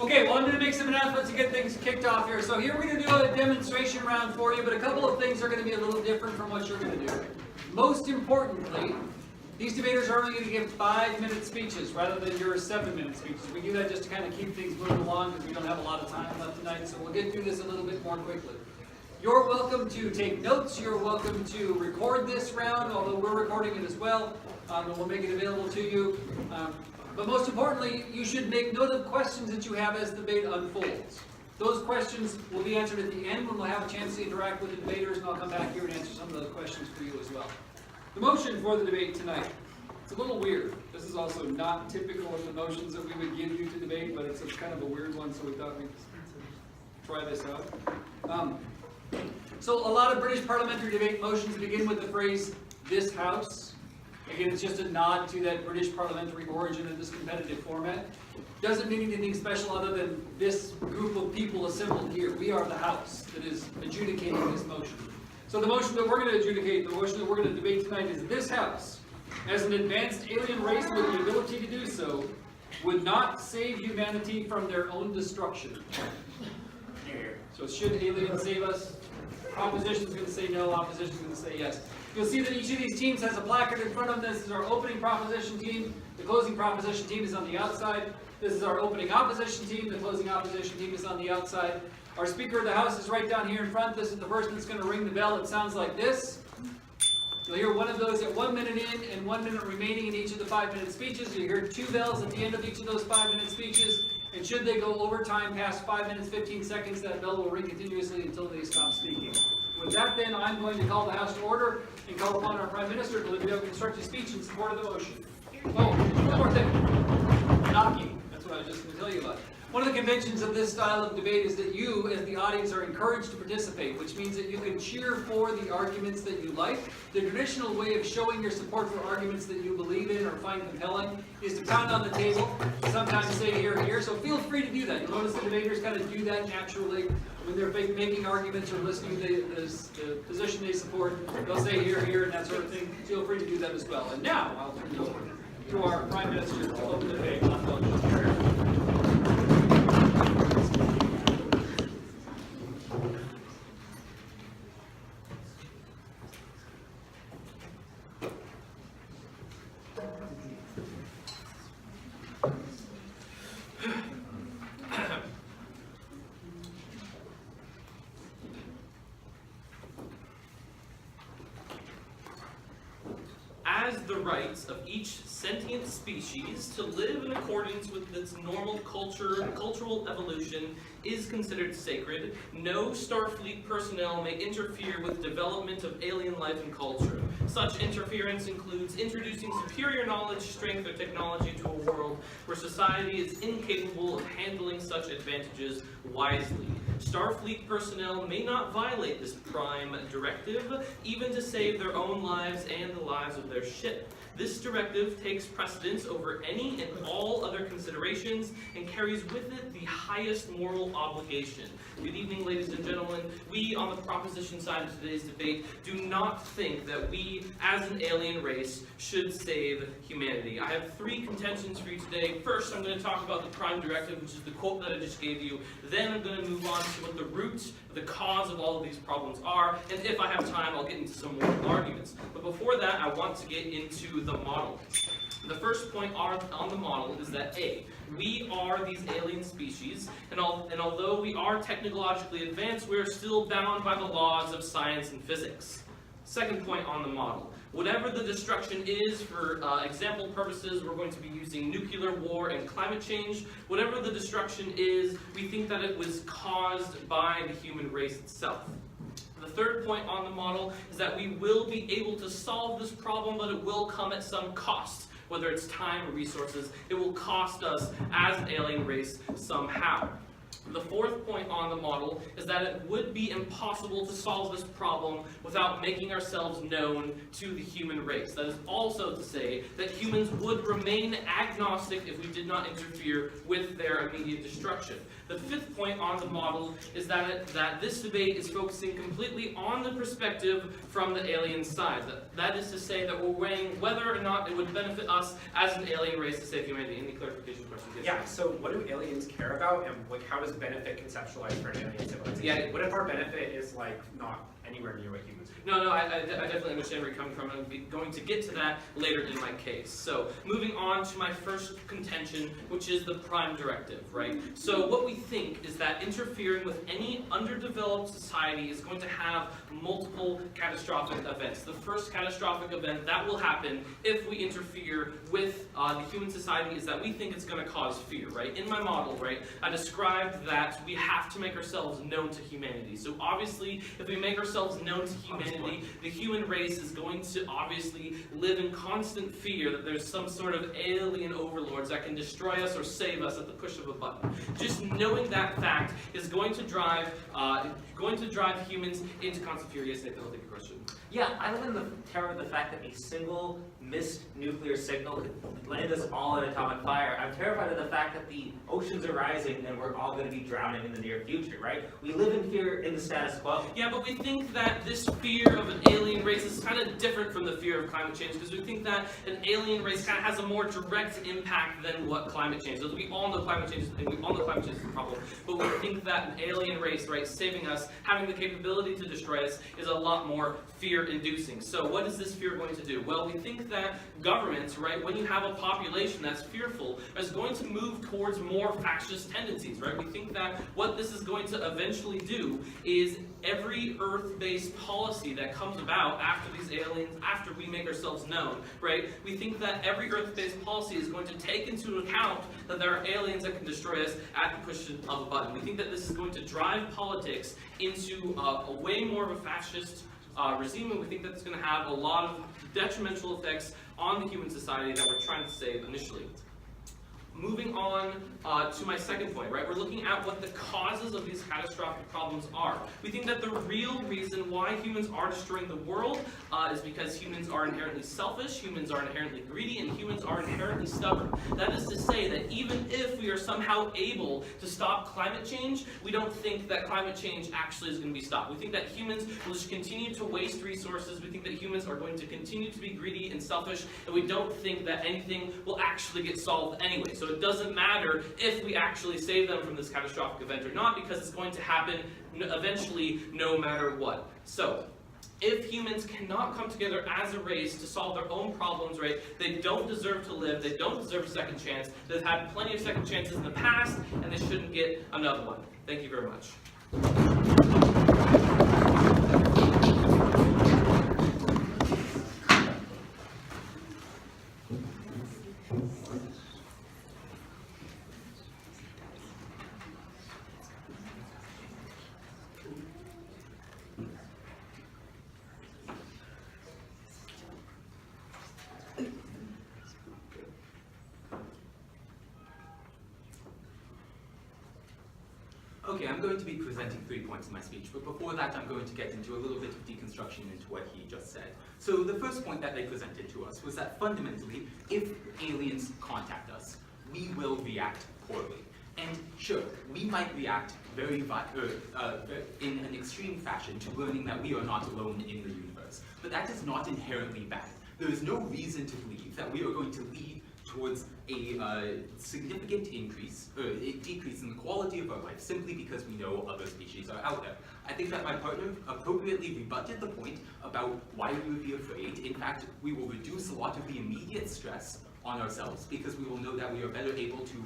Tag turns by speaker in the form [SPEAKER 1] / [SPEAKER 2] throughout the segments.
[SPEAKER 1] Okay, well, I'm going to make some announcements to get things kicked off here. So here we're going to do a demonstration round for you, but a couple of things are going to be a little different from what you're going to do. Most importantly, these debaters are only going to give 5-minute speeches rather than your 7-minute speeches. We do that just to kind of keep things moving along because we don't have a lot of time left tonight, so we'll get through this a little bit more quickly. You're welcome to take notes. You're welcome to record this round, although we're recording it as well, and we'll make it available to you. But most importantly, you should make note of questions that you have as the debate unfolds. Those questions will be answered at the end when we'll have a chance to interact with the debaters, and I'll come back here and answer some of those questions for you as well. The motion for the debate tonight. It's a little weird. This is also not typical of the motions that we would give you to debate, but it's kind of a weird one, so we thought we'd try this out. So a lot of British parliamentary debate motions begin with the phrase, "this House." Again, it's just a nod to that British parliamentary origin of this competitive format. Doesn't mean anything special other than this group of people assembled here. We are the House that is adjudicating this motion. So the motion that we're going to adjudicate, the motion that we're going to debate tonight is this House, as an advanced alien race with the ability to do so, would not save humanity from their own destruction. So should aliens save us? Opposition is going to say no, opposition is going to say yes. You'll see that each of these teams has a placard in front of them. This is our opening proposition team. The closing proposition team is on the outside. This is our opening opposition team. The closing opposition team is on the outside. Our Speaker of the House is right down here in front. This is the person that's going to ring the bell. It sounds like this. You'll hear one of those at 1 minute in and 1 minute remaining in each of the 5-minute speeches. You'll hear 2 bells at the end of each of those 5-minute speeches. And should they go over time past 5 minutes, 15 seconds, that bell will ring continuously until they stop speaking. With that, then, I'm going to call the House to order and call upon our Prime Minister to deliver a constructive speech in support of the motion. Oh, one more thing. Knocking. That's what I was just going to tell you about. One of the conventions of this style of debate is that you, as the audience, are encouraged to participate, which means that you can cheer for the arguments that you like. The traditional way of showing your support for arguments that you believe in or find compelling is to pound on the table, sometimes say here, here. So feel free to do that. You'll notice the debaters kind of do that naturally when they're making arguments or listening to the position they support. They'll say here, here, and that sort of thing. Feel free to do that as well. And now, I'll turn it over to our Prime Minister to open the debate on motion.
[SPEAKER 2] As the rights of each sentient species to live in accordance with its normal cultural evolution is considered sacred, no Starfleet personnel may interfere with development of alien life and culture. Such interference includes introducing superior knowledge, strength, or technology to a world where society is incapable of handling such advantages wisely. Starfleet personnel may not violate this prime directive, even to save their own lives and the lives of their ship. This directive takes precedence over any and all other considerations and carries with it the highest moral obligation. Good evening, ladies and gentlemen. We, on the proposition side of today's debate, do not think that we, as an alien race, should save humanity. I have 3 contentions for you today. First, I'm going to talk about the prime directive, which is the quote that I just gave you. Then I'm going to move on to what the root, the cause of all of these problems are. And if I have time, I'll get into some more arguments. But before that, I want to get into the model. The first point on the model is that A, we are these alien species, and although we are technologically advanced, we are still bound by the laws of science and physics. Second point on the model, whatever the destruction is, for example purposes, we're going to be using nuclear war and climate change. Whatever the destruction is, we think that it was caused by the human race itself. The third point on the model is that we will be able to solve this problem, but it will come at some cost. Whether it's time or resources, it will cost us as an alien race somehow. The fourth point on the model is that it would be impossible to solve this problem without making ourselves known to the human race. That is also to say that humans would remain agnostic if we did not interfere with their immediate destruction. The fifth point on the model is that this debate is focusing completely on the perspective from the alien side. That is to say that we're weighing whether or not it would benefit us as an alien race to save humanity. Any clarification? question. Yes.
[SPEAKER 3] Yeah, so what do aliens care about, and like how does benefit conceptualize for an alien civilization?
[SPEAKER 2] Yeah.
[SPEAKER 3] What if our benefit is like not anywhere near what humans do?
[SPEAKER 2] No, I definitely understand where you're coming from, and I'm going to get to that later in my case. So, moving on to my first contention, which is the prime directive, right? So, what we think is that interfering with any underdeveloped society is going to have multiple catastrophic events. The first catastrophic event that will happen if we interfere with the human society is that we think it's going to cause fear, right? In my model, right, I described that we have to make ourselves known to humanity. So, obviously, if we make ourselves known to humanity, the human race is going to obviously live in constant fear that there's some sort of alien overlords that can destroy us or save us at the push of a button. Just knowing that fact is going to drive humans into constant fear. Yes, Nathan, I'll take a question.
[SPEAKER 4] Yeah, I live in the terror of the fact that a single missed nuclear signal could land us all in atomic fire. I'm terrified of the fact that the oceans are rising and we're all going to be drowning in the near future, right? We live in fear in the status quo.
[SPEAKER 2] Yeah, but we think that this fear of an alien race is kind of different from the fear of climate change, because we think that an alien race kind of has a more direct impact than what climate change does. We all know climate change is the thing, we all know climate change is the problem, but we think that an alien race, right, saving us, having the capability to destroy us, is a lot more fear-inducing. So what is this fear going to do? Well, we think that governments, right, when you have a population that's fearful, is going to move towards more fascist tendencies, right? We think that what this is going to eventually do is every Earth-based policy that comes about after these aliens, after we make ourselves known, right? We think that every Earth-based policy is going to take into account that there are aliens that can destroy us at the push of a button. We think that this is going to drive politics into a way more of a fascist regime, and we think that's going to have a lot of detrimental effects on the human society that we're trying to save initially. Moving on to my second point, right? We're looking at what the causes of these catastrophic problems are. We think that the real reason why humans are destroying the world is because humans are inherently selfish, humans are inherently greedy, and humans are inherently stubborn. That is to say that even if we are somehow able to stop climate change, we don't think that climate change actually is going to be stopped. We think that humans will just continue to waste resources. We think that humans are going to continue to be greedy and selfish, and we don't think that anything will actually get solved anyway. So it doesn't matter if we actually save them from this catastrophic event or not, because it's going to happen eventually no matter what. So, if humans cannot come together as a race to solve their own problems, right, they don't deserve to live, they don't deserve a second chance, they've had plenty of second chances in the past, and they shouldn't get another one. Thank you very much.
[SPEAKER 5] Okay, I'm going to be presenting 3 points in my speech, but before that I'm going to get into a little bit of deconstruction into what he just said. So the first point that they presented to us was that fundamentally, if aliens contact us, we will react poorly. And sure, we might react in an extreme fashion to learning that we are not alone in the universe, but that is not inherently bad. There is no reason to believe that we are going to lead towards a significant decrease in the quality of our life simply because we know other species are out there. I think that my partner appropriately rebutted the point about why we would be afraid. In fact, we will reduce a lot of the immediate stress on ourselves because we will know that we are better able to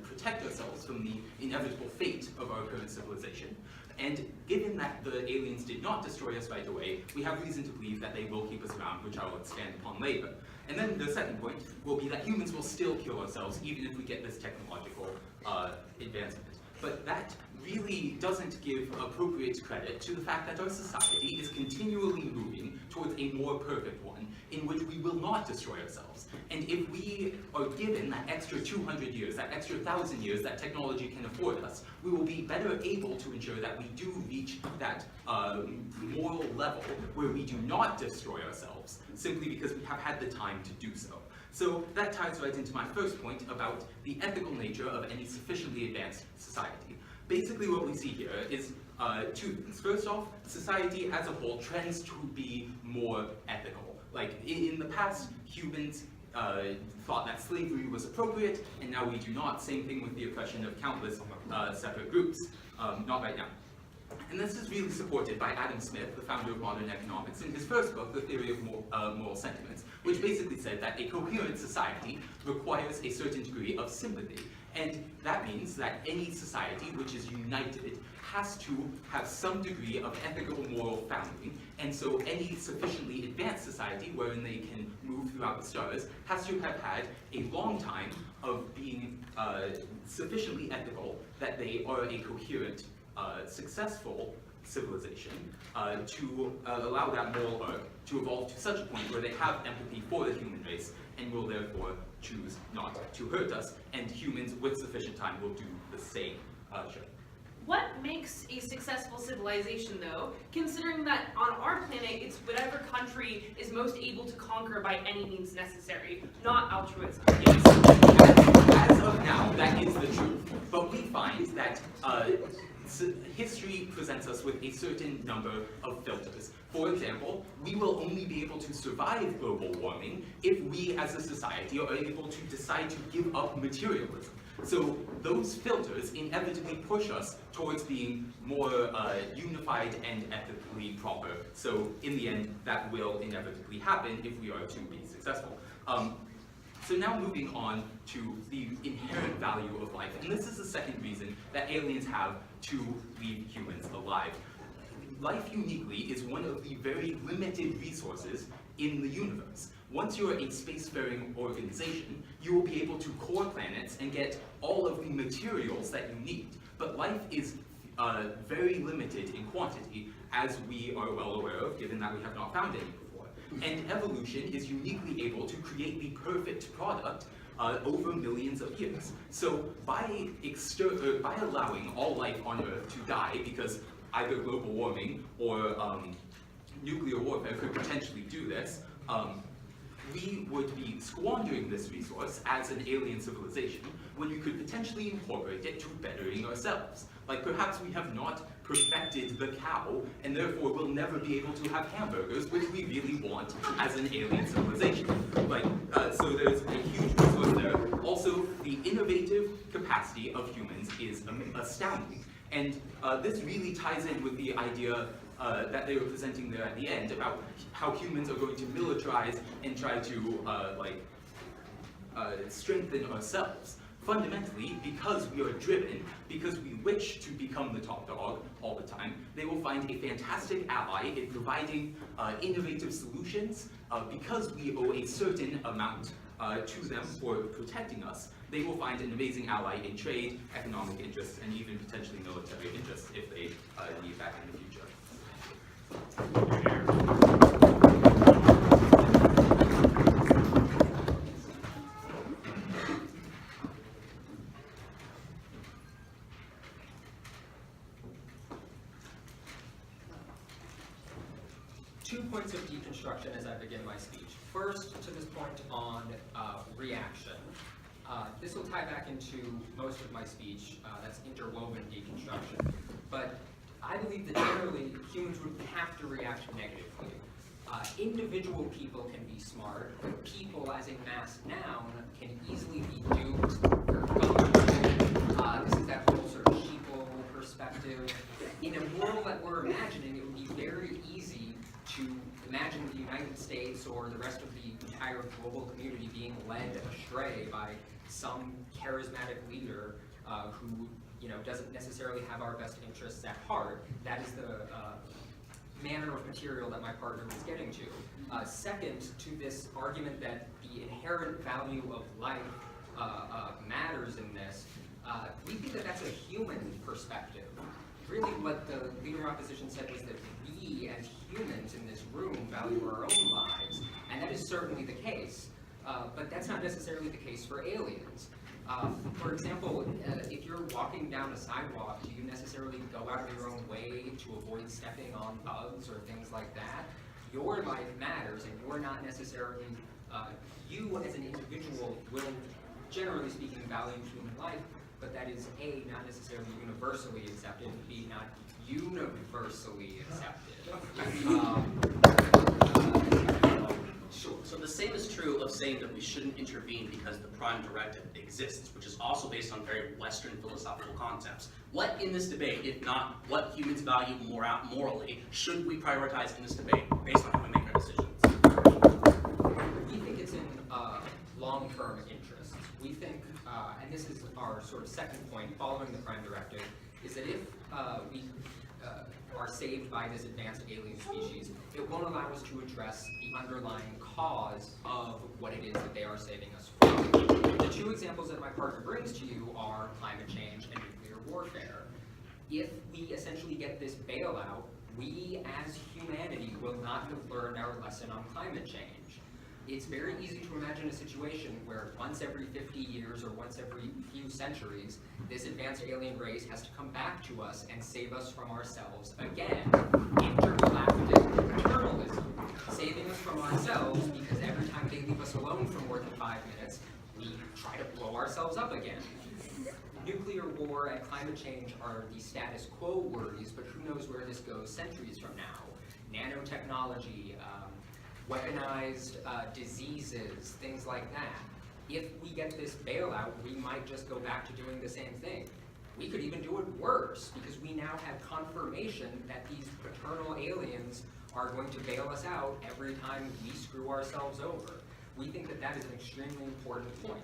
[SPEAKER 5] protect ourselves from the inevitable fate of our current civilization. And given that the aliens did not destroy us right away, we have reason to believe that they will keep us around, which I will expand upon later. And then the second point will be that humans will still kill ourselves even if we get this technological advancement. But that really doesn't give appropriate credit to the fact that our society is continually moving towards a more perfect one in which we will not destroy ourselves. And if we are given that extra 200 years, that extra 1,000 years that technology can afford us, we will be better able to ensure that we do reach that moral level where we do not destroy ourselves, simply because we have had the time to do so. So that ties right into my first point about the ethical nature of any sufficiently advanced society. Basically what we see here is 2 things. First off, society as a whole trends to be more ethical. Like in the past, humans thought that slavery was appropriate, and now we do not. Same thing with the oppression of countless separate groups. Not right now. And this is really supported by Adam Smith, the founder of modern economics, in his first book, The Theory of Moral Sentiments, which basically said that a coherent society requires a certain degree of sympathy. And that means that any society which is united has to have some degree of ethical moral founding, and so any sufficiently advanced society wherein they can move throughout the stars has to have had a long time of being sufficiently ethical that they are a coherent, successful civilization to allow that moral arc to evolve to such a point where they have empathy for the human race and will therefore choose not to hurt us, and humans with sufficient time will do the same. Sure.
[SPEAKER 6] What makes a successful civilization, though, considering that on our planet, it's whatever country is most able to conquer by any means necessary, not altruism?
[SPEAKER 5] Yes. As of now, that is the truth. But we find that history presents us with a certain number of filters. For example, we will only be able to survive global warming if we as a society are able to decide to give up materialism. So those filters inevitably push us towards being more unified and ethically proper. So in the end, that will inevitably happen if we are to be successful. So now moving on to the inherent value of life. And this is the second reason that aliens have to leave humans alive. Life uniquely is one of the very limited resources in the universe. Once you're a spacefaring organization, you will be able to core planets and get all of the materials that you need. But life is very limited in quantity, as we are well aware of, given that we have not found any before. And evolution is uniquely able to create the perfect product over millions of years. So by allowing all life on Earth to die, because either global warming or nuclear warfare could potentially do this, we would be squandering this resource as an alien civilization when we could potentially incorporate it to bettering ourselves. Like perhaps we have not perfected the cow, and therefore we'll never be able to have hamburgers, which we really want as an alien civilization. So there's a huge resource there. Also, the innovative capacity of humans is astounding. And this really ties in with the idea that they were presenting there at the end about how humans are going to militarize and try to strengthen ourselves. Fundamentally, because we are driven, because we wish to become the top dog all the time, they will find a fantastic ally in providing innovative solutions. Because we owe a certain amount to them for protecting us, they will find an amazing ally in trade, economic interests, and even potentially military interests if they need that in the future.
[SPEAKER 7] 2 points of deconstruction as I begin my speech. First, to this point on reaction. This will tie back into most of my speech, that's interwoven deconstruction. But I believe that generally humans would have to react negatively. Individual people can be smart, but people as a mass noun can easily be duped or gullible. This is that whole sort of sheeple perspective. In a world that we're imagining, it would be very easy to imagine the United States or the rest of the entire global community being led astray by some charismatic leader who doesn't necessarily have our best interests at heart. That is the manner of material that my partner was getting to. Second, to this argument that the inherent value of life matters in this, we think that that's a human perspective. Really what the leader opposition said was that we as humans in this room value our own lives, and that is certainly the case. But that's not necessarily the case for aliens. For example, if you're walking down a sidewalk, do you necessarily go out of your own way to avoid stepping on bugs or things like that? Your life matters, and you're not necessarily, you as an individual will, generally speaking, value human life, but that is A, not necessarily universally accepted, and B, not universally accepted. Sure.
[SPEAKER 8] So the same is true of saying that we shouldn't intervene because the prime directive exists, which is also based on very Western philosophical concepts. What in this debate, if not what humans value morally, should we prioritize in this debate based on how we make our decisions?
[SPEAKER 7] We think it's in long-term interests. We think, and this is our sort of second point following the prime directive, is that if we are saved by this advanced alien species, it won't allow us to address the underlying cause of what it is that they are saving us from. The two examples that my partner brings to you are climate change and nuclear warfare. If we essentially get this bailout, we as humanity will not have learned our lesson on climate change. It's very easy to imagine a situation where once every 50 years or once every few centuries, this advanced alien race has to come back to us and save us from ourselves again. Intergalactic paternalism, saving us from ourselves because every time they leave us alone for more than 5 minutes, we try to blow ourselves up again. Nuclear war and climate change are the status quo worries, but who knows where this goes centuries from now. Nanotechnology, weaponized diseases, things like that. If we get this bailout, we might just go back to doing the same thing. We could even do it worse, because we now have confirmation that these paternal aliens are going to bail us out every time we screw ourselves over. We think that that is an extremely important point.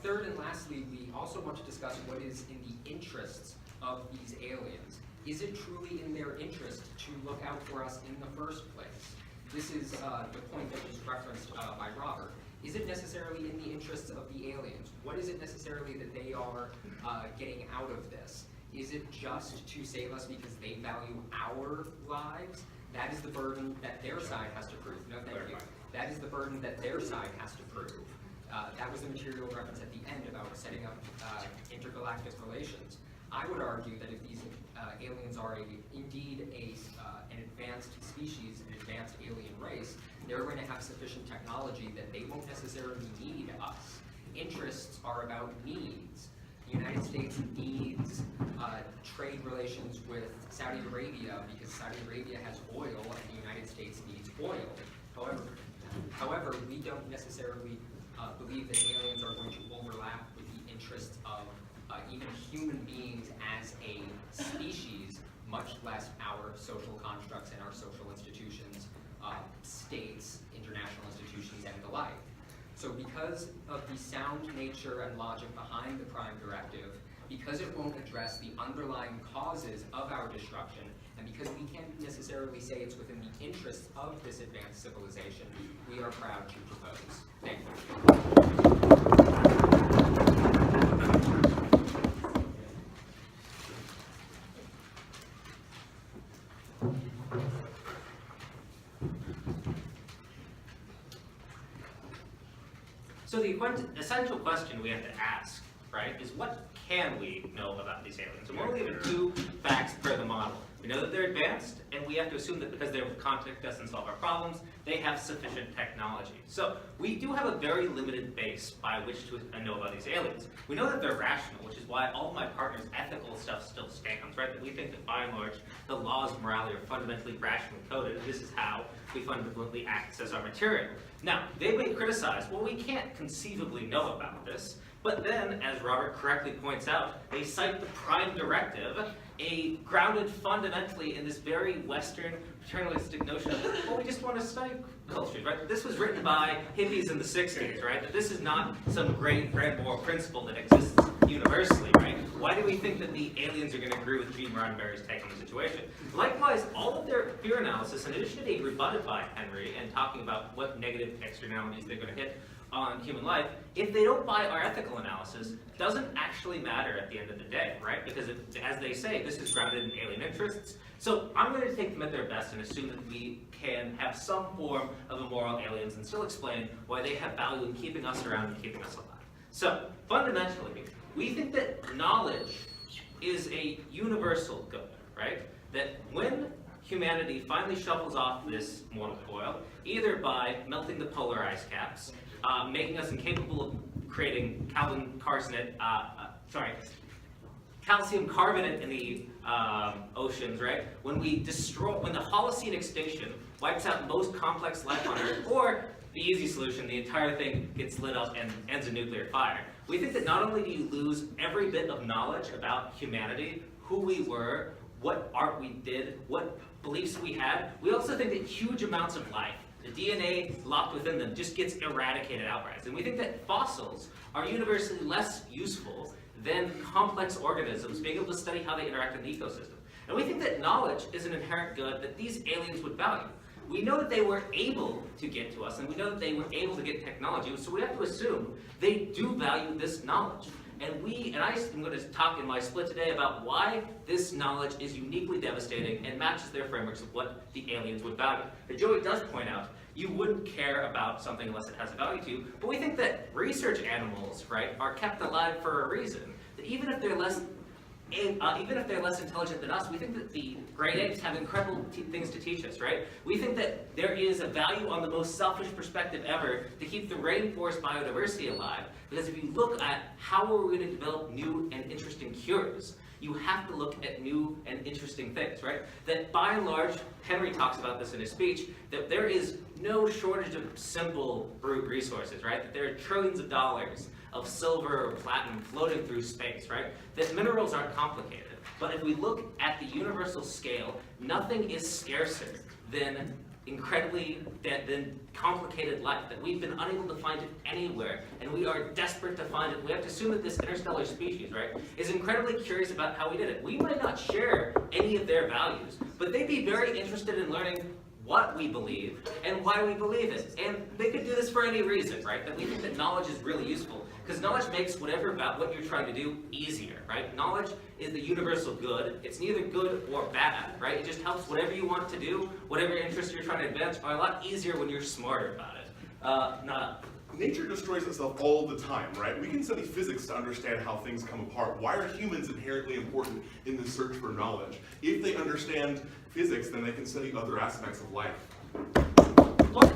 [SPEAKER 7] Third and lastly, we also want to discuss what is in the interests of these aliens. Is it truly in their interest to look out for us in the first place? This is the point that was referenced by Robert. Is it necessarily in the interests of the aliens? What is it necessarily that they are getting out of this? Is it just to save us because they value our lives? That is the burden that their side has to prove. No, thank you. That is the burden that their side has to prove. That was the material reference at the end about setting up intergalactic relations. I would argue that if these aliens are indeed an advanced species, an advanced alien race, they're going to have sufficient technology that they won't necessarily need us. Interests are about needs. The United States needs trade relations with Saudi Arabia because Saudi Arabia has oil and the United States needs oil. However, we don't necessarily believe that aliens are going to overlap with the interests of even human beings as a species, much less our social constructs and our social institutions, states, international institutions, and the like. So because of the sound nature and logic behind the Prime Directive, because it won't address the underlying causes of our destruction, and because we can't necessarily say it's within the interests of this advanced civilization, we are proud to propose. Thank you.
[SPEAKER 4] So the essential question we have to ask, right, is what can we know about these aliens? And we're only given 2 facts per the model. We know that they're advanced, and we have to assume that because they're able to contact us and solve our problems, they have sufficient technology. So we do have a very limited base by which to know about these aliens. We know that they're rational, which is why all of my partners' ethical stuff still stands, right? That we think that by and large, the laws of morality are fundamentally rationally coded, and this is how we fundamentally access our material. Now, they may criticize, well, we can't conceivably know about this, but then, as Robert correctly points out, they cite the Prime Directive, grounded fundamentally in this very Western paternalistic notion of, well, we just want to study cultures, right? This was written by hippies in the 60s, right? That this is not some great grand moral principle that exists universally, right? Why do we think that the aliens are going to agree with Gene Roddenberry's take on the situation? Likewise, all of their fear analysis, in addition to being rebutted by Henry and talking about what negative externalities they're going to hit on human life, if they don't buy our ethical analysis, doesn't actually matter at the end of the day, right? Because as they say, this is grounded in alien interests. So I'm going to take them at their best and assume that we can have some form of immoral aliens and still explain why they have value in keeping us around and keeping us alive. So fundamentally, we think that knowledge is a universal good, right? That when humanity finally shuffles off this mortal coil, either by melting the polar ice caps, making us incapable of creating calcium carbonate in the oceans, right? When the Holocene extinction wipes out most complex life on Earth, or the easy solution, the entire thing gets lit up and ends in nuclear fire. We think that not only do you lose every bit of knowledge about humanity, who we were, what art we did, what beliefs we had, we also think that huge amounts of life, the DNA locked within them, just gets eradicated outright. And we think that fossils are universally less useful than complex organisms being able to study how they interact in the ecosystem. And we think that knowledge is an inherent good that these aliens would value. We know that they were able to get to us, and we know that they were able to get technology, so we have to assume they do value this knowledge. And I am going to talk in my split today about why this knowledge is uniquely devastating and matches their frameworks of what the aliens would value. But Joey does point out, you wouldn't care about something unless it has a value to you, but we think that research animals, right, are kept alive for a reason. That even if they're less intelligent than us, we think that the great apes have incredible things to teach us, right? We think that there is a value on the most selfish perspective ever to keep the rainforest biodiversity alive, because if you look at how are we going to develop new and interesting cures, you have to look at new and interesting things, right? That by and large, Henry talks about this in his speech, that there is no shortage of simple brute resources, right? That there are trillions of dollars of silver or platinum floating through space, right? That minerals aren't complicated. But if we look at the universal scale, nothing is scarcer than than complicated life, that we've been unable to find it anywhere, and we are desperate to find it. We have to assume that this interstellar species, right, is incredibly curious about how we did it. We might not share any of their values, but they'd be very interested in learning what we believe and why we believe it. And they could do this for any reason, right? That we think that knowledge is really useful, because knowledge makes whatever about what you're trying to do easier, right? Knowledge is the universal good. It's neither good or bad, right? It just helps whatever you want to do, whatever interest you're trying to advance, are a lot easier when you're smarter about it.
[SPEAKER 9] Nature destroys itself all the time, right? We can study physics to understand how things come apart. Why are humans inherently important in the search for knowledge? If they understand physics, then they can study other aspects of life.
[SPEAKER 4] Well,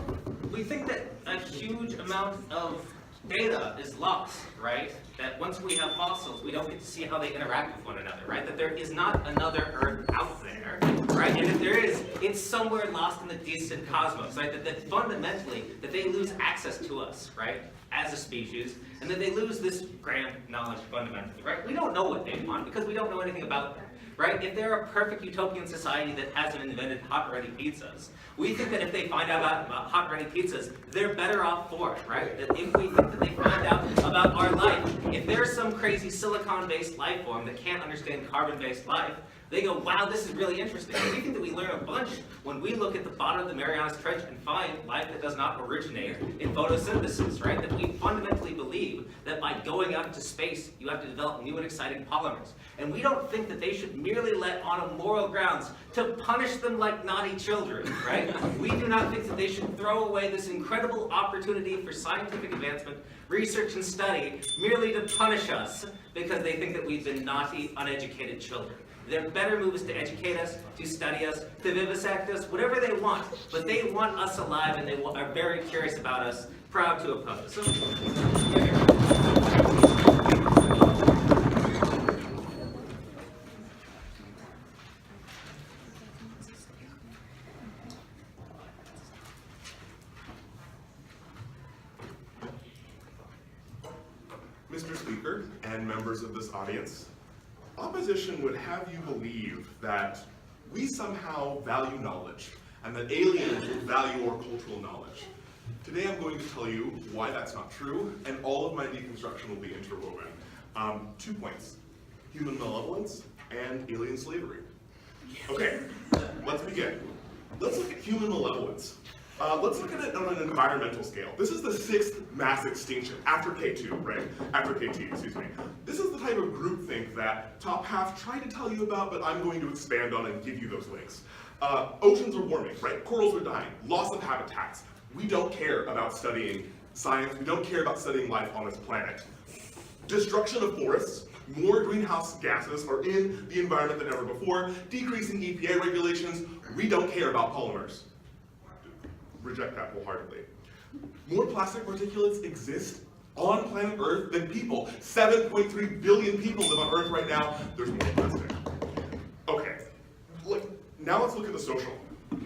[SPEAKER 4] we think that a huge amount of data is lost, right? That once we have fossils, we don't get to see how they interact with one another, right? That there is not another Earth out there, right? And if there is, it's somewhere lost in the distant cosmos, right? That fundamentally, that they lose access to us, right? As a species, and that they lose this grand knowledge fundamentally, right? We don't know what they want because we don't know anything about them, right? If they're a perfect utopian society that hasn't invented hot-ready pizzas, we think that if they find out about hot-ready pizzas, they're better off for it, right? That if we think that they find out about our life, if there's some crazy silicon-based life form that can't understand carbon-based life, they go, wow, this is really interesting. And we think that we learn a bunch when we look at the bottom of the Marianas Trench and find life that does not originate in photosynthesis, right? That we fundamentally believe that by going out into space, you have to develop new and exciting polymers. And we don't think that they should merely let on a moral grounds to punish them like naughty children, right? We do not think that they should throw away this incredible opportunity for scientific advancement, research, and study merely to punish us because they think that we've been naughty, uneducated children. Their better move is to educate us, to study us, to vivisect us, whatever they want. But they want us alive, and they are very curious about us, proud to oppose. So,
[SPEAKER 9] Mr. Speaker and members of this audience, opposition would have you believe that we somehow value knowledge and that aliens would value our cultural knowledge. Today I'm going to tell you why that's not true, and all of my deconstruction will be interwoven. 2 points: human malevolence and alien slavery. Okay, let's begin. Let's look at human malevolence. Let's look at it on an environmental scale. This is the 6th mass extinction, after K2, right? After KT, excuse me. This is the type of groupthink that top half tried to tell you about, but I'm going to expand on and give you those links. Oceans are warming, right? Corals are dying, loss of habitats. We don't care about studying science, we don't care about studying life on this planet. Destruction of forests, more greenhouse gases are in the environment than ever before, decreasing EPA regulations, we don't care about polymers. Reject that wholeheartedly. More plastic particulates exist on planet Earth than people. 7.3 billion people live on Earth right now. There's more plastic. Okay, now let's look at the social.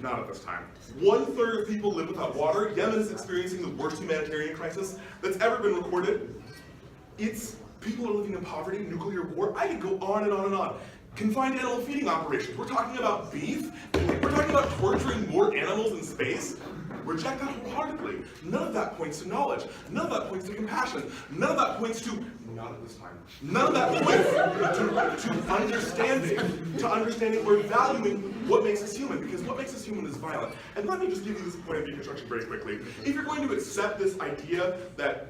[SPEAKER 9] Not at this time. 1/3 of people live without water. Yemen is experiencing the worst humanitarian crisis that's ever been recorded. People are living in poverty, nuclear war. I could go on and on and on. Confined animal feeding operations. We're talking about beef. We're talking about torturing more animals in space. Reject that wholeheartedly. None of that points to knowledge. None of that points to compassion. None of that points to, not at this time. None of that points to understanding or valuing what makes us human, because what makes us human is violent. And let me just give you this point of deconstruction very quickly. If you're going to accept this idea that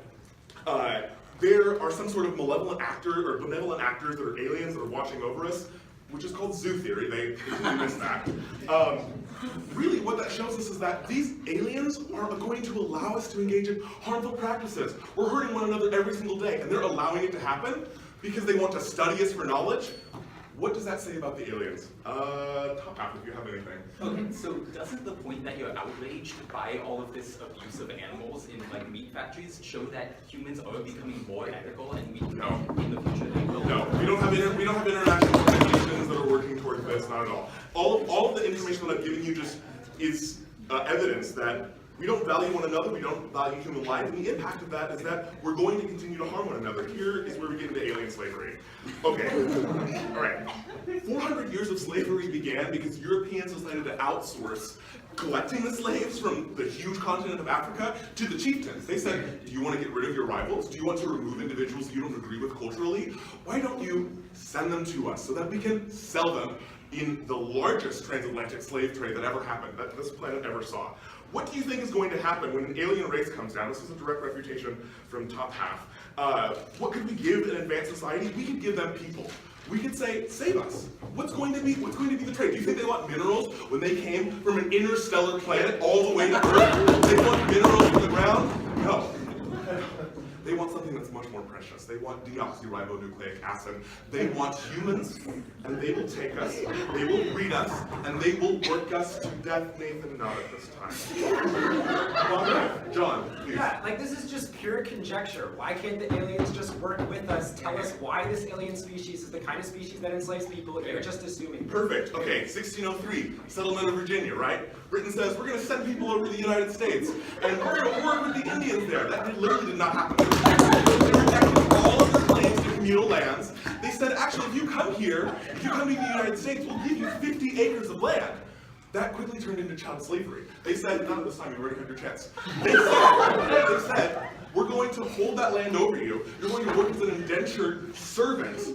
[SPEAKER 9] there are some sort of malevolent actor or benevolent actors that are aliens that are watching over us, which is called zoo theory, they completely missed that. Really what that shows us is that these aliens are going to allow us to engage in harmful practices. We're hurting one another every single day, and they're allowing it to happen because they want to study us for knowledge. What does that say about the aliens? Top half, if you have anything.
[SPEAKER 5] Okay, so doesn't the point that you're outraged by all of this abuse of animals in like meat factories show that humans are becoming more ethical and in the future they will?
[SPEAKER 9] No, we don't have international organizations that are working towards this, not at all. All of the information that I've given you just is evidence that we don't value one another, we don't value human life, and the impact of that is that we're going to continue to harm one another. Here is where we get into alien slavery. Okay, all right. 400 years of slavery began because Europeans decided to outsource collecting the slaves from the huge continent of Africa to the chieftains. They said, do you want to get rid of your rivals? Do you want to remove individuals you don't agree with culturally? Why don't you send them to us so that we can sell them in the largest transatlantic slave trade that ever happened, that this planet ever saw? What do you think is going to happen when an alien race comes down? This is a direct refutation from top half. What could we give an advanced society? We could give them people. We could say, save us. What's going to be the trade? Do you think they want minerals when they came from an interstellar planet all the way to Earth? They want minerals from the ground? No. They want something that's much more precious. They want deoxyribonucleic acid. They want humans, and they will take us, they will breed us, and they will work us to death. Nathan, not at this time. John, please.
[SPEAKER 3] Yeah, like this is just pure conjecture. Why can't the aliens just work with us? Tell us why this alien species is the kind of species that enslaves people. You're just assuming.
[SPEAKER 9] Perfect. Okay, 1603, settlement of Virginia, right? Britain says, we're going to send people over to the United States, and we're going to work with the Indians there. That literally did not happen. They rejected all of their claims to communal lands. They said, actually, if you come to the United States, we'll give you 50 acres of land. That quickly turned into child slavery. They said, not at this time, you already had your chance. They said, we're going to hold that land over you. You're going to work as an indentured servant.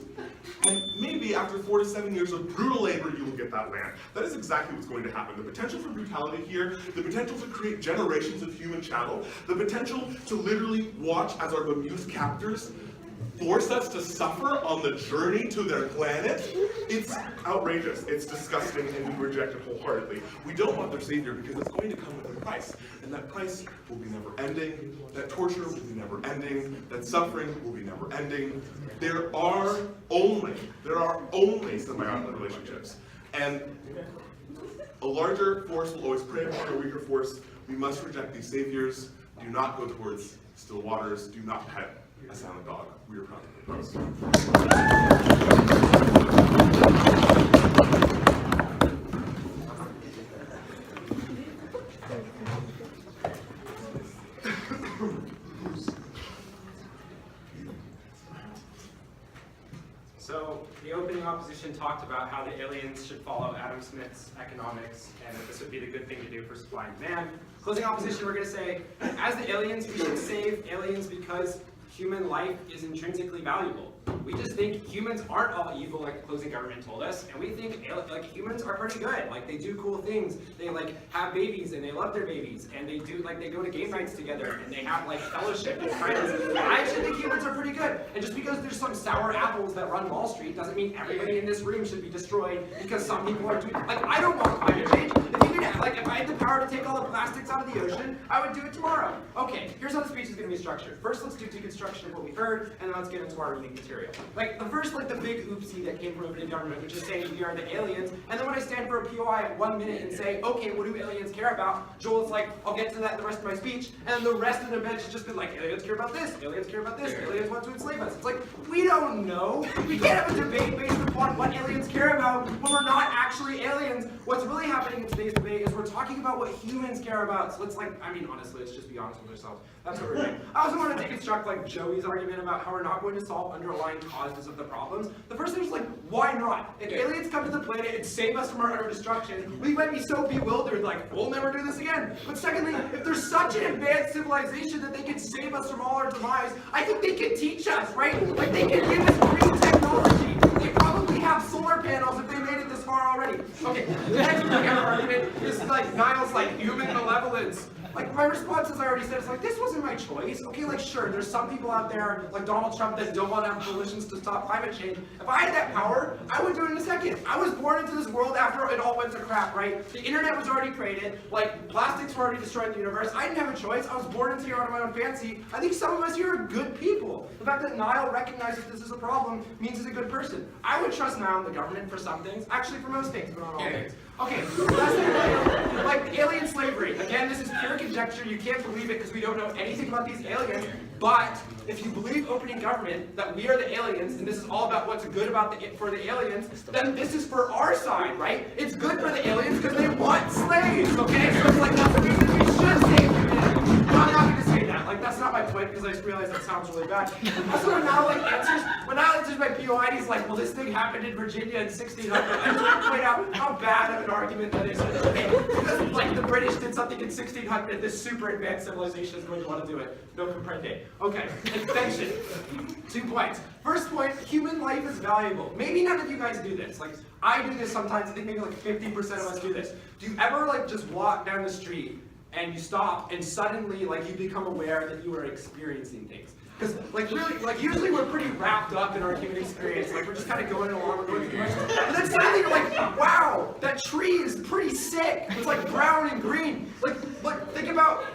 [SPEAKER 9] And maybe after 4 to 7 years of brutal labor, you will get that land. That is exactly what's going to happen. The potential for brutality here, the potential to create generations of human chattel, the potential to literally watch as our bemused captors force us to suffer on the journey to their planet, it's outrageous, it's disgusting, and we reject it wholeheartedly. We don't want their savior because it's going to come with a price, and that price will be never ending, that torture will be never ending, that suffering will be never ending. There are only symbiotic relationships, and a larger force will always prey upon a weaker force. We must reject these saviors. Do not go towards still waters. Do not pet a silent dog. We are proud to propose.
[SPEAKER 3] So the opening opposition talked about how the aliens should follow Adam Smith's economics and that this would be the good thing to do for supply and demand. Closing opposition, we're going to say, as the aliens, we should save aliens because human life is intrinsically valuable. We just think humans aren't all evil like the closing government told us, and we think humans are pretty good. Like they do cool things. They have babies and they love their babies, and they go to game nights together and they have fellowship and friends. And I actually think humans are pretty good. And just because there's some sour apples that run Wall Street doesn't mean everybody in this room should be destroyed because some people are doing I don't want climate change. If I had the power to take all the plastics out of the ocean, I would do it tomorrow. Okay, here's how the speech is going to be structured. First, let's do deconstruction of what we heard, and then let's get into our reading material. The big oopsie that came from opening government, which is saying we are the aliens, and then when I stand for a POI at 1 minute and say, okay, what do aliens care about? Joel's like, I'll get to that in the rest of my speech, and then the rest of the bench has just been like, aliens care about this, aliens care about this, aliens want to enslave us. It's like, we don't don't know. We can't have a debate based upon what aliens care about when we're not actually aliens. What's really happening in today's debate is we're talking about what humans care about. So let's honestly, let's just be honest with ourselves. That's what we're doing. I also want to deconstruct Joey's argument about how we're not going to solve underlying causes of the problems. The first thing is why not? If aliens come to the planet and save us from our utter destruction, we might be so bewildered, we'll never do this again. But secondly, if there's such an advanced civilization that they can save us from all our demise, I think they can teach us, right? They can give us green technology. They probably have solar panels if they made it this far already. Okay, the next argument is Nile's human malevolence. My response, as I already said, is this wasn't my choice. Okay, sure, there's some people out there, like Donald Trump, that don't want to have coalitions to stop climate change. If I had that power, I would do it in a second. I was born into this world after it all went to crap, right? The internet was already created, plastics were already destroying the universe. I didn't have a choice. I was born into here out of my own fancy. I think some of us here are good people. The fact that Nile recognizes this is a problem means he's a good person. I would trust Nile and the government for some things, actually for most things, but not all things. Okay, last thing, alien slavery. Again, this is pure conjecture. You can't believe it because we don't know anything about these aliens. But if you believe opening government, that we are the aliens, and this is all about what's good about for the aliens, then this is for our side, right? It's good for the aliens because they want slaves, okay? So it's that's the reason we should save humanity. I'm not going to say that. That's not my point because I just realized that sounds really bad. Also, when Nile answers my POI, and he's well, this thing happened in Virginia in 1600. I just want to point out how bad of an argument that is. Because the British did something in 1600, this super advanced civilization is going to want to do it. No comprende. Okay, extension. 2 points. First point, human life is valuable. Maybe none of you guys do this. I do this sometimes. I think maybe 50% of us do this. Do you ever just walk down the street and you stop and suddenly you become aware that you are experiencing things? Because really, usually we're pretty wrapped up in our human experience. We're just kind of going along, we're going through the motions. And then suddenly you're wow, that tree is pretty sick. It's brown and green. Think about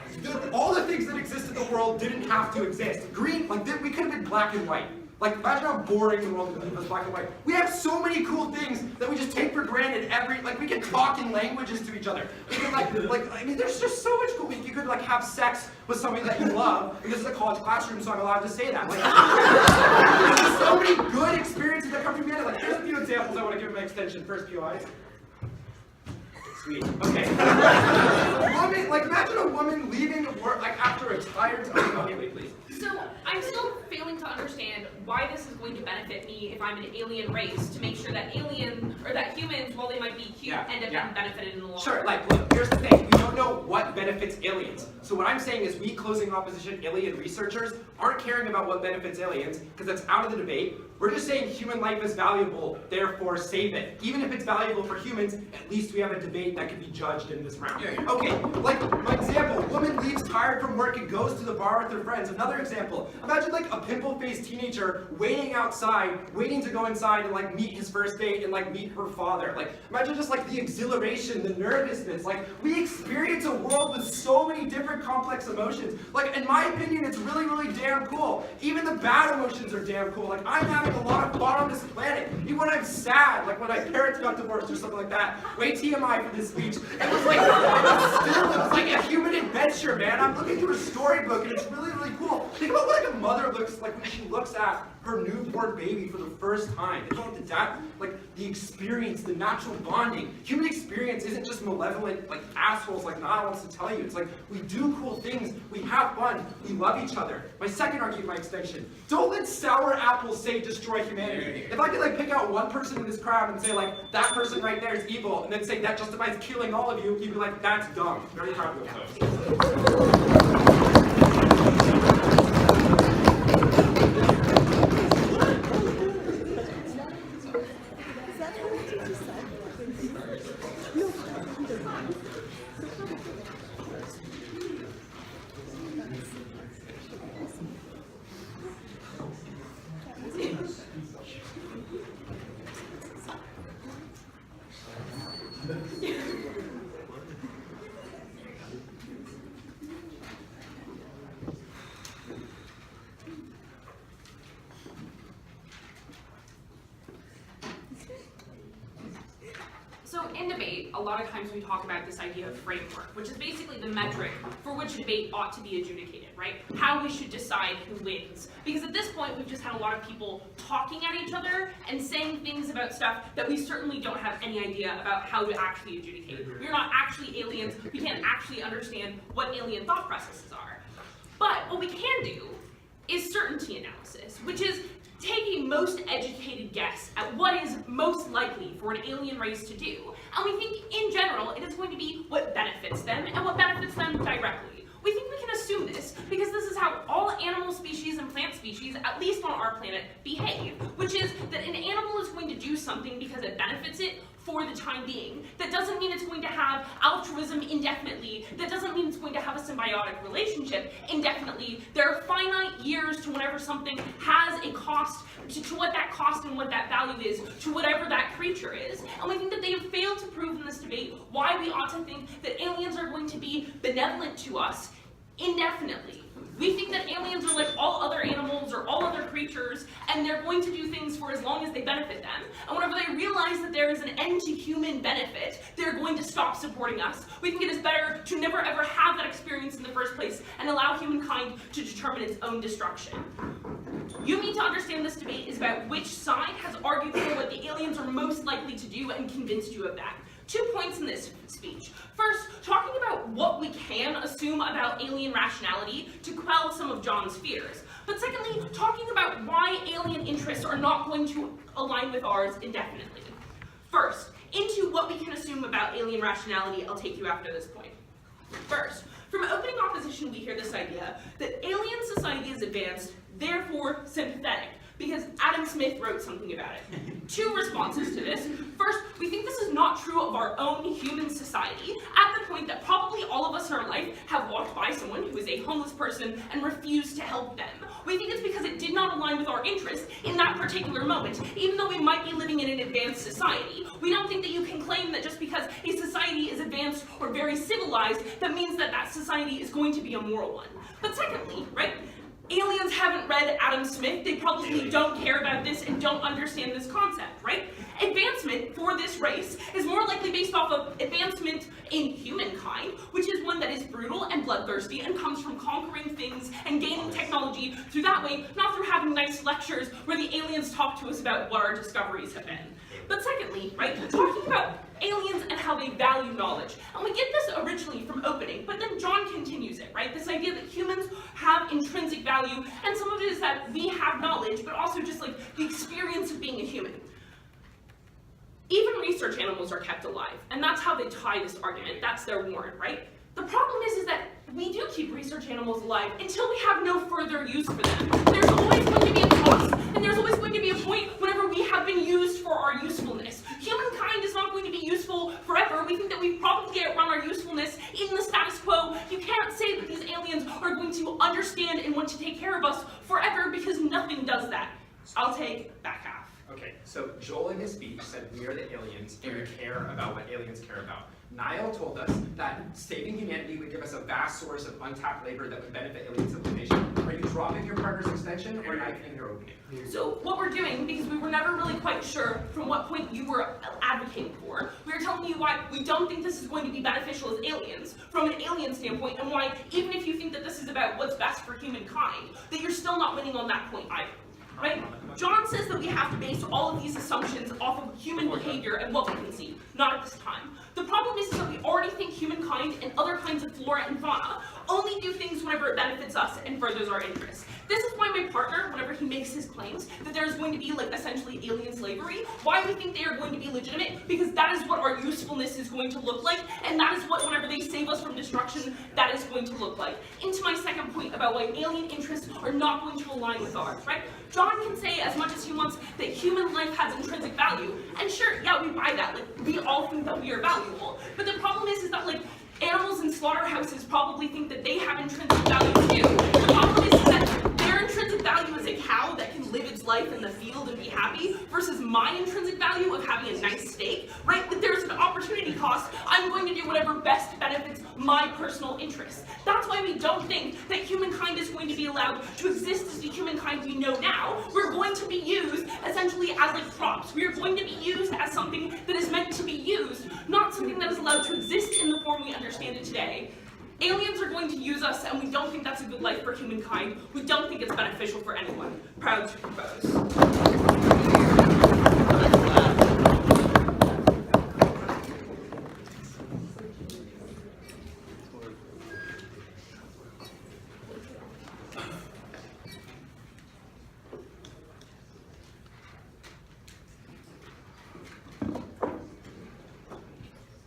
[SPEAKER 3] all the things that exist in the world didn't have to exist. Green, we could have been black and white. Imagine how boring the world would be with black and white. We have so many cool things that we just take for granted we can talk in languages to each other. We can there's just so much cool. You could have sex with somebody that you love, and this is a college classroom, so I'm allowed to say that. There's so many good experiences that come from humanity. Here's a few examples I want to give in my extension. First, POIs. Sweet. Okay. Imagine a woman leaving work after a tired time. Okay, wait, please.
[SPEAKER 6] So I'm still failing to understand why this is going to benefit me if I'm an alien race, to make sure that humans, while they might be cute, end up being benefited in the long run.
[SPEAKER 3] Sure, look, here's the thing. We don't know what benefits aliens. So what I'm saying is we closing opposition alien researchers aren't caring about what benefits aliens, because that's out of the debate. We're just saying human life is valuable, therefore save it. Even if it's valuable for humans, at least we have a debate that can be judged in this round. Okay, my example, woman leaves tired from work and goes to the bar with her friends. Another example, imagine a pimple-faced teenager waiting outside, waiting to go inside and meet his first date and meet her father. Imagine just the exhilaration, the nervousness. We experience a world with so many different complex emotions. In my opinion, it's really, really damn cool. Even the bad emotions are damn cool. I'm having a lot of fun on this planet. Even when I'm sad, when my parents got divorced or something like that. Way TMI for this speech. It was a human adventure, man. I'm looking through a storybook and it's really, really cool. Think about what a mother looks like when she looks at her newborn baby for the first time. Think about the dad, the experience, the natural bonding. Human experience isn't just malevolent, assholes Nile wants to tell you. It's we do cool things, we have fun, we love each other. My second argument, my extension, don't let sour apples say destroy humanity. If I could pick out one person in this crowd and say that person right there is evil, and then say that justifies killing all of you, you'd be that's dumb. Very proud of those.
[SPEAKER 6] So in debate, a lot of times we talk about this idea of framework, which is basically the metric for which a debate ought to be adjudicated. right? How we should decide who wins. Because at this point, we've just had a lot of people talking at each other and saying things about stuff that we certainly don't have any idea about how to actually adjudicate. We're not actually aliens. We can't actually understand what alien thought processes are. But what we can do is certainty analysis, which is take a most educated guess at what is most likely for an alien race to do. And we think, in general, it is going to be what benefits them and what benefits them directly. We think we can assume this because this is how all animal species and plant species, at least on our planet, behave, which is that an animal is going to do something because it benefits it for the time being. That doesn't mean it's going to have altruism indefinitely. That doesn't mean it's going to have a symbiotic relationship indefinitely. There are finite years to whenever something has a cost, to what that cost and what that value is, to whatever that creature is. And we think that they have failed to prove in this debate why we ought to think that aliens are going to be benevolent to us indefinitely. We think that aliens are like all other animals or all other creatures, and they're going to do things for as long as they benefit them. And whenever they realize that there is an end to human benefit, they're going to stop supporting us. We think it is better to never ever have that experience in the first place and allow humankind to determine its own destruction. You need to understand this debate is about which side has argued for what the aliens are most likely to do and convinced you of that. 2 points in this speech. First, talking about what we can assume about alien rationality to quell some of John's fears. But secondly, talking about why alien interests are not going to align with ours indefinitely. First, into what we can assume about alien rationality, I'll take you after this point. First, from opening opposition, we hear this idea that alien society is advanced, therefore sympathetic, because Adam Smith wrote something about it. 2 responses to this. First, we think this is not true of our own human society, at the point that probably all of us in our life have walked by someone who is a homeless person and refused to help them. We think it's because it did not align with our interests in that particular moment, even though we might be living in an advanced society. We don't think that you can claim that just because a society is advanced or very civilized, that means that that society is going to be a moral one. But secondly, right, aliens haven't read Adam Smith, they probably don't care about this and don't understand this concept, right? Advancement for this race is more likely based off of advancement in humankind, which is one that is brutal and bloodthirsty and comes from conquering things and gaining technology through that way, not through having nice lectures where the aliens talk to us about what our discoveries have been. But secondly, right, talking about aliens and how they value knowledge. And we get this originally from opening, but then John continues it, right? This idea that humans have intrinsic value, and some of it is that we have knowledge, but also just like the experience of being a human. Even research animals are kept alive, and that's how they tie this argument. That's their warrant, right? The problem is that we do keep research animals alive until we have no further use for them. There's always going to be a cost, and there's always going to be a point whenever we have been used for our usefulness. Humankind is not going to be useful forever. We think that we've probably outrun our usefulness in the status quo. You can't say that these aliens are going to understand and want to take care of us forever because nothing does that. I'll take back half.
[SPEAKER 3] Okay, so Joel in his speech said we are the aliens and we care about what aliens care about. Nile told us that saving humanity would give us a vast source of untapped labor that would benefit alien civilization. Are you dropping your partner's extension or knifing your opening?
[SPEAKER 6] So what we're doing, because we were never really quite sure from what point you were advocating for, we were telling you why we don't think this is going to be beneficial as aliens, from an alien standpoint, and why even if you think that this is about what's best for humankind, that you're still not winning on that point either. Right? John says that we have to base all of these assumptions off of human behavior and what we can see, not at this time. The problem is that we already think humankind and other kinds of flora and fauna only do things whenever it benefits us and furthers our interests. This is why my partner, whenever he makes his claims that there's going to be like essentially alien slavery, why we think they are going to be legitimate, because that is what our usefulness is going to look like, and that is what whenever they save us from destruction, that is going to look like. Into my second point about why alien interests are not going to align with ours, right? John can say as much as he wants that human life has intrinsic value, and sure, yeah, we buy that, like, we all think that we are valuable, but the problem is that, like, animals in slaughterhouses probably think that they have intrinsic value too. The problem is that their intrinsic value is a cow that can live its life in the field and be happy, versus my intrinsic value of having a nice steak, right? That there's an opportunity cost. I'm going to do whatever best benefits my personal interests. That's why we don't think that humankind is going to be allowed to exist as the humankind we know now. We're going to be used essentially as like props. We are going to be used as something that is meant to be used, not something that is allowed to exist in the form we understand it today. Aliens are going to use us, and we don't think that's a good life for humankind. We don't think it's beneficial for anyone. Proud to propose.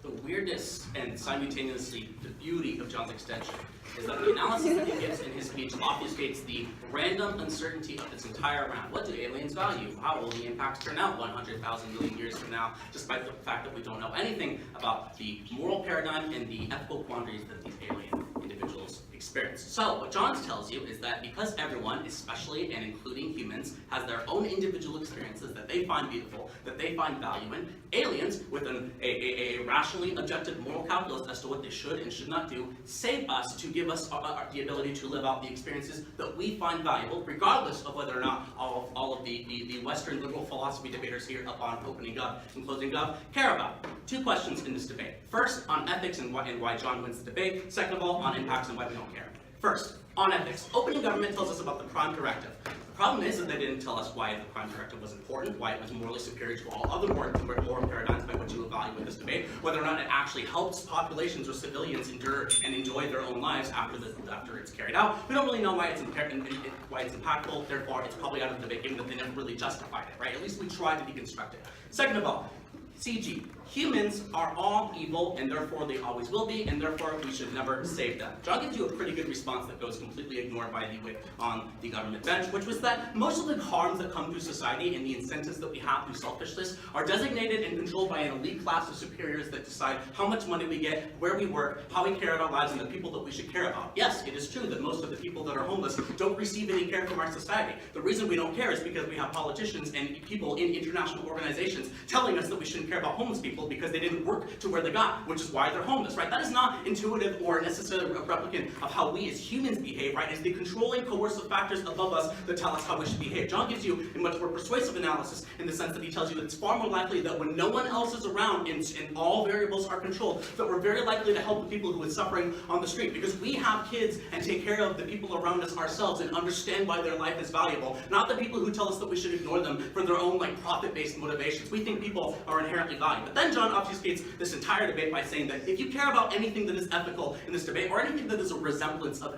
[SPEAKER 8] The weirdness and simultaneously the beauty of John's extension is that the analysis that he gives in his speech obfuscates the random uncertainty of its entire round. What do aliens value? How will the impacts turn out 100,000 million years from now, despite the fact that we don't know anything about the moral paradigm and the ethical quandaries that these alien individuals experience. So, what John tells you is that because everyone, especially and including humans, has their own individual experiences that they find beautiful, that they find value in, aliens, with a rationally objective moral calculus as to what they should and should not do, save us to give us the ability to live out the experiences that we find valuable, regardless of whether or not all of the Western liberal philosophy debaters here up on opening up and closing up care about. Two questions in this debate. First, on ethics and why John wins the debate. Second of all, on impacts and why we don't care. First, on ethics. Opening government tells us about the prime directive. The problem is that they didn't tell us why the prime directive was important, why it was morally superior to all other moral paradigms by which you evaluate this debate, whether or not it actually helps populations or civilians endure and enjoy their own lives after it's carried out. We don't really know why it's impactful, therefore it's probably out of the debate, given that they never really justified it, right? At least we tried to deconstruct it. Second of all, CG. Humans are all evil, and therefore they always will be, and therefore we should never save them. John gives you a pretty good response that goes completely ignored by the whip on the government bench, which was that most of the harms that come through society and the incentives that we have through selfishness are designated and controlled by an elite class of superiors that decide how much money we get, where we work, how we care about our lives, and the people that we should care about. Yes, it is true that most of the people that are homeless don't receive any care from our society. The reason we don't care is because we have politicians and people in international organizations telling us that we shouldn't care about homeless people because they didn't work to where they got, which is why they're homeless, right? That is not intuitive or necessarily a replicant of how we as humans behave, right? It's the controlling, coercive factors above us that tell us how we should behave. John gives you a much more persuasive analysis in the sense that he tells you that it's far more likely that when no one else is around and all variables are controlled, that we're very likely to help the people who are suffering on the street because we have kids and take care of the people around us ourselves and understand why their life is valuable, not the people who tell us that we should ignore them for their own profit-based motivations. We think people are inherently valued. But then John obfuscates this entire debate by saying that if you care about anything that is ethical in this debate, or anything that is a resemblance of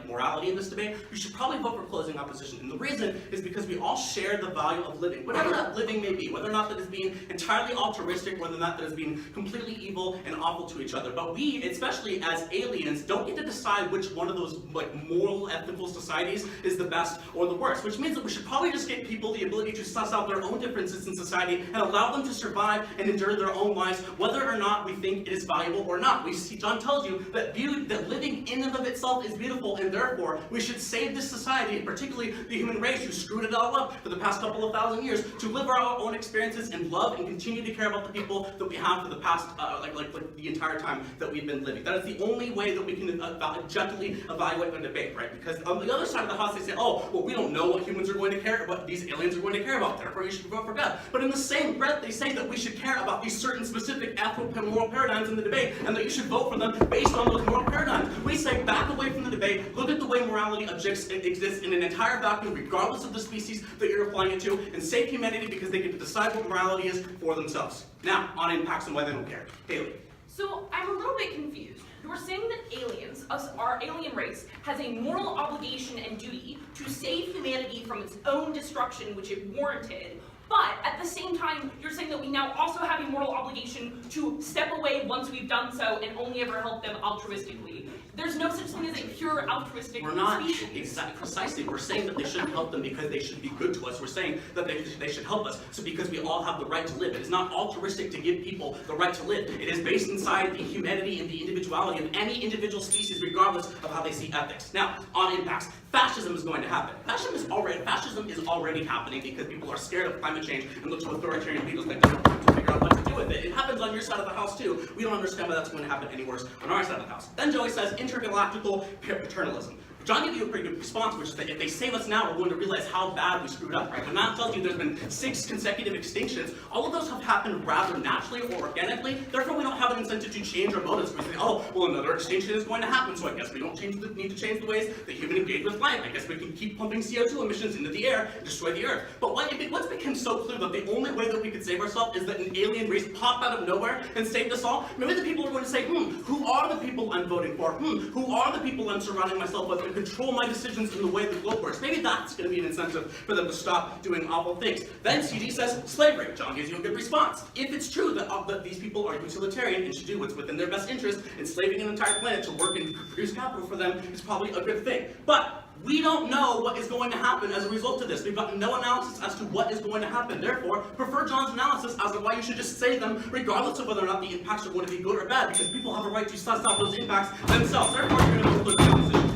[SPEAKER 8] morality in this debate, you should probably vote for closing opposition. And the reason is because we all share the value of living, whatever that living may be, whether or not that is being entirely altruistic, whether or not that is being completely evil and awful to each other. But we, especially as aliens, don't get to decide which one of those moral, ethical societies is the best or the worst, which means that we should probably just give people the ability to suss out their own differences in society and allow them to survive and endure their own lives, whether or not we think it is valuable or not. We see, John tells you that living in and of itself is beautiful, and therefore we should save this society, particularly the human race who screwed it all up for the past couple of thousand years, to live our own experiences and love and continue to care about the people that we have for the past, the entire time that we've been living. That is the only way that we can objectively evaluate a debate, right? Because on the other side of the house they say, oh, well, we don't know what humans are going to care, what these aliens are going to care about, therefore you should vote for God. But in the same breath, they say that we should care about these certain specific ethical and moral paradigms in the debate, and that you should vote for them based on those moral paradigms. We say back away from the debate, look at the way morality exists in an entire vacuum, regardless of the species that you're applying it to, and save humanity because they get to decide what morality is for themselves. Now, on impacts and why they don't care. Hayley.
[SPEAKER 6] So I'm a little bit confused. You're saying that aliens, our alien race, has a moral obligation and duty to save humanity from its own destruction, which it warranted. But at the same time, you're saying that we now also have a moral obligation to step away once we've done so and only ever help them altruistically. There's no such thing as a pure altruistic
[SPEAKER 8] We're not
[SPEAKER 6] species.
[SPEAKER 8] precisely. We're saying that they shouldn't help them because they should be good to us. We're saying that they should help us. So because we all have the right to live. It is not altruistic to give people the right to live. It is based inside the humanity and the individuality of any individual species, regardless of how they see ethics. Now, on impacts, fascism is going to happen. Fascism is already happening because people are scared of climate change and look to authoritarian leaders like Donald Trump to figure out what to do with it. It happens on your side of the house too. We don't understand why that's going to happen any worse on our side of the house. Then Joey says intergalactical paternalism. John gave you a pretty good response, which is that if they save us now, we're going to realize how bad we screwed up, right? When Matt tells you there's been 6 consecutive extinctions, all of those have happened rather naturally or organically, therefore we don't have an incentive to change our motives. We say, oh, well, another extinction is going to happen, so I guess we don't need to change the ways that humans engage with life. I guess we can keep pumping CO2 emissions into the air and destroy the earth. But what's become so clear that the only way that we could save ourselves is that an alien race popped out of nowhere and saved us all? Maybe the people are going to say, who are the people I'm voting for? Who are the people I'm surrounding myself with and control my decisions in the way the globe works? Maybe that's going to be an incentive for them to stop doing awful things. Then CD says slavery. John gives you a good response. If it's true that these people are utilitarian and should do what's within their best interest, enslaving an entire planet to work and produce capital for them is probably a good thing. But we don't know what is going to happen as a result of this. We've got no analysis as to what is going to happen. Therefore, prefer John's analysis as to why you should just save them, regardless of whether or not the impacts are going to be good or bad, because people have a right to suss out those impacts themselves. Therefore, you're going to conclude the opposition.